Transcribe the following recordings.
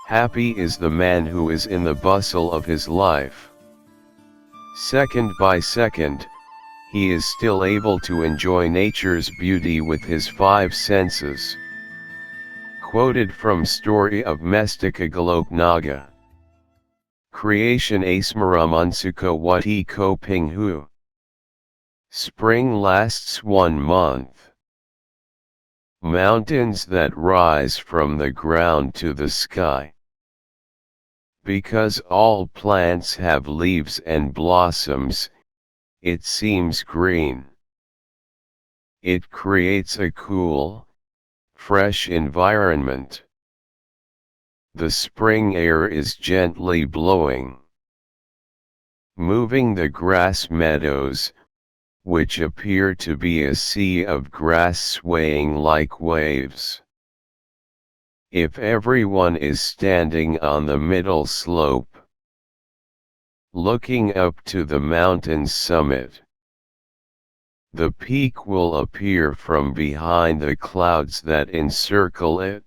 Happy is the man who is in the bustle of his life. Second by second, he is still able to enjoy nature's beauty with his five senses. Quoted from Story of Mestika Golok Naga. Creation Asmaraman Sukowati ko Pinghu. Spring lasts 1 month. Mountains that rise from the ground to the sky. Because all plants have leaves and blossoms, it seems green. It creates a cool, fresh environment. The spring air is gently blowing, moving the grass meadows, which appear to be a sea of grass swaying like waves. If everyone is standing on the middle slope, looking up to the mountain's summit, the peak will appear from behind the clouds that encircle it.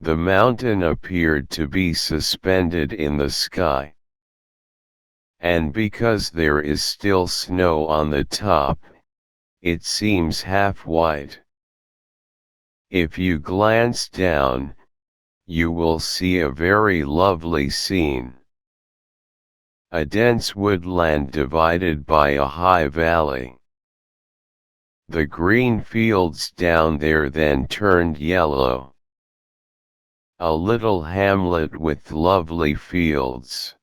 The mountain appeared to be suspended in the sky. And because there is still snow on the top, it seems half white. If you glance down, you will see a very lovely scene. A dense woodland divided by a high valley. The green fields down there then turned yellow. A little hamlet with lovely fields.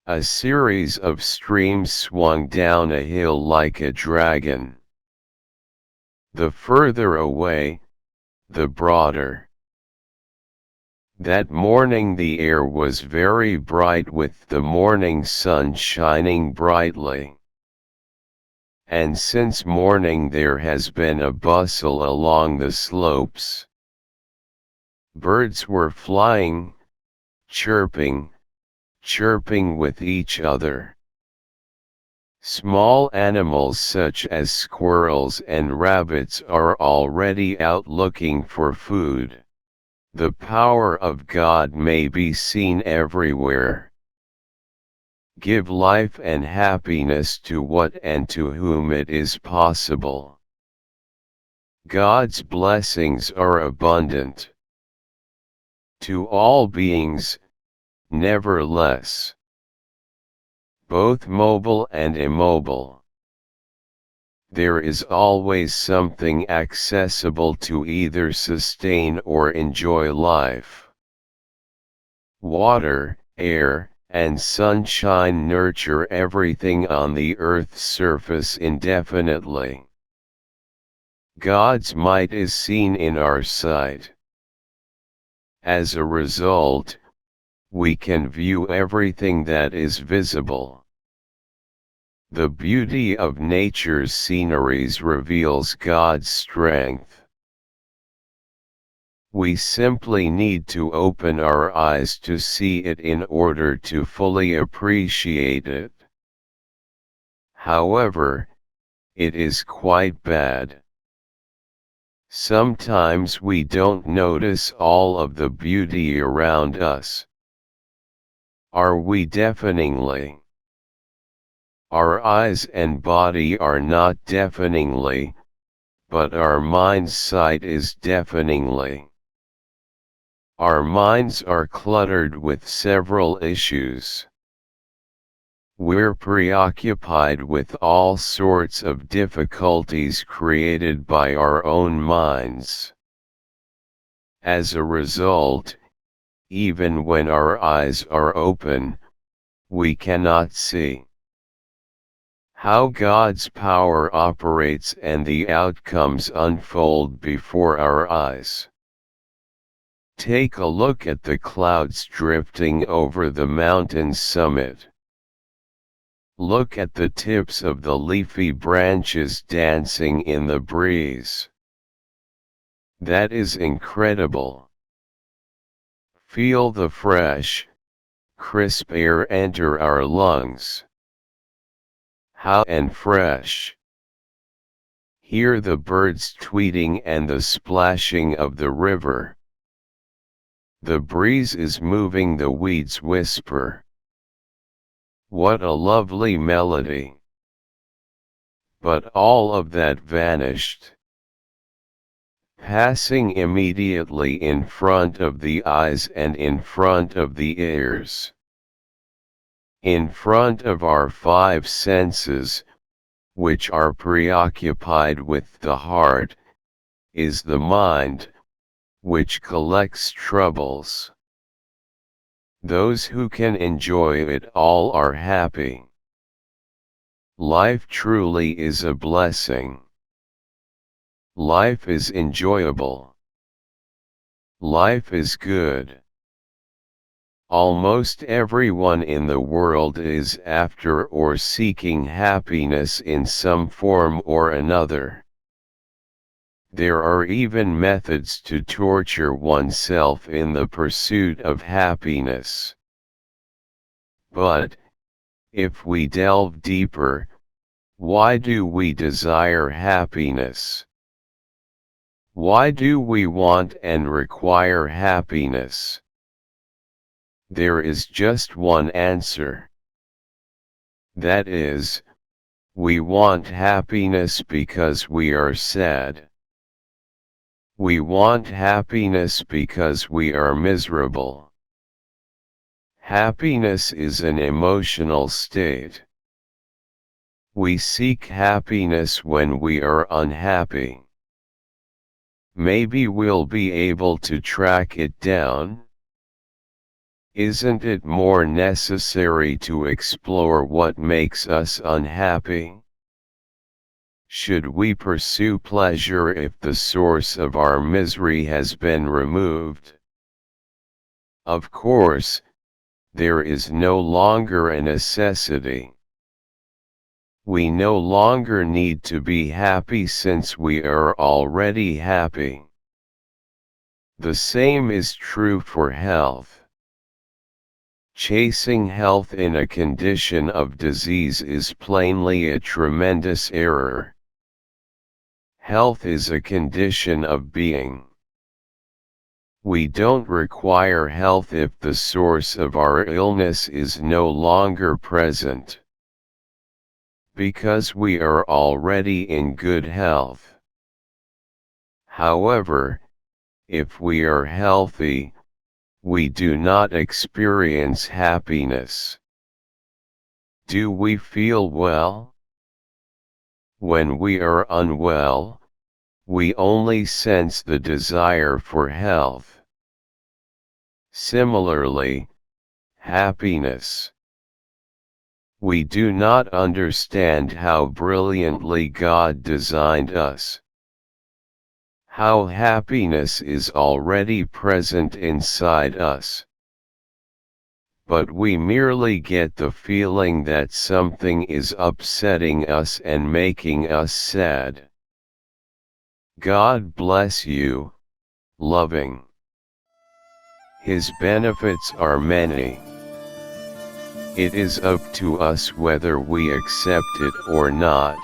A series of streams swung down a hill like a dragon. The further away, the broader. That morning the air was very bright with the morning sun shining brightly. And since morning there has been a bustle along the slopes. Birds were flying, chirping with each other. Small animals such as squirrels and rabbits are already out looking for food. The power of God may be seen everywhere. Give life and happiness to what and to whom it is possible. God's blessings are abundant to all beings, never less, both mobile and immobile. There is always something accessible to either sustain or enjoy life. Water, air, and sunshine nurture everything on the earth's surface indefinitely. God's might is seen in our sight. As a result, we can view everything that is visible. The beauty of nature's sceneries reveals God's strength. We simply need to open our eyes to see it in order to fully appreciate it. However, it is quite bad. Sometimes we don't notice all of the beauty around us. Are we deafeningly? Our eyes and body are not deafeningly, but our mind's sight is deafeningly. Our minds are cluttered with several issues. We're preoccupied with all sorts of difficulties created by our own minds. As a result, even when our eyes are open, we cannot see how God's power operates and the outcomes unfold before our eyes. Take a look at the clouds drifting over the mountain's summit. Look at the tips of the leafy branches dancing in the breeze. That is incredible. Feel the fresh, crisp air enter our lungs. How and fresh. Hear the birds tweeting and the splashing of the river. The breeze is moving the weeds whisper. What a lovely melody. But all of that vanished, passing immediately in front of the eyes and in front of the ears. In front of our five senses, which are preoccupied with the heart, is the mind, which collects troubles. Those who can enjoy it all are happy. Life truly is a blessing. Life is enjoyable. Life is good. Almost everyone in the world is after or seeking happiness in some form or another. There are even methods to torture oneself in the pursuit of happiness. But, if we delve deeper, why do we desire happiness? Why do we want and require happiness? There is just one answer. That is, we want happiness because we are sad. We want happiness because we are miserable. Happiness is an emotional state. We seek happiness when we are unhappy. Maybe we'll be able to track it down. Isn't it more necessary to explore what makes us unhappy? Should we pursue pleasure if the source of our misery has been removed? Of course, there is no longer a necessity. We no longer need to be happy since we are already happy. The same is true for health. Chasing health in a condition of disease is plainly a tremendous error. Health is a condition of being. We don't require health if the source of our illness is no longer present. Because we are already in good health. However, if we are healthy, we do not experience happiness. Do we feel well? When we are unwell, we only sense the desire for health. Similarly, happiness. We do not understand how brilliantly God designed us. How happiness is already present inside us. But we merely get the feeling that something is upsetting us and making us sad. God bless you, loving. His benefits are many. It is up to us whether we accept it or not.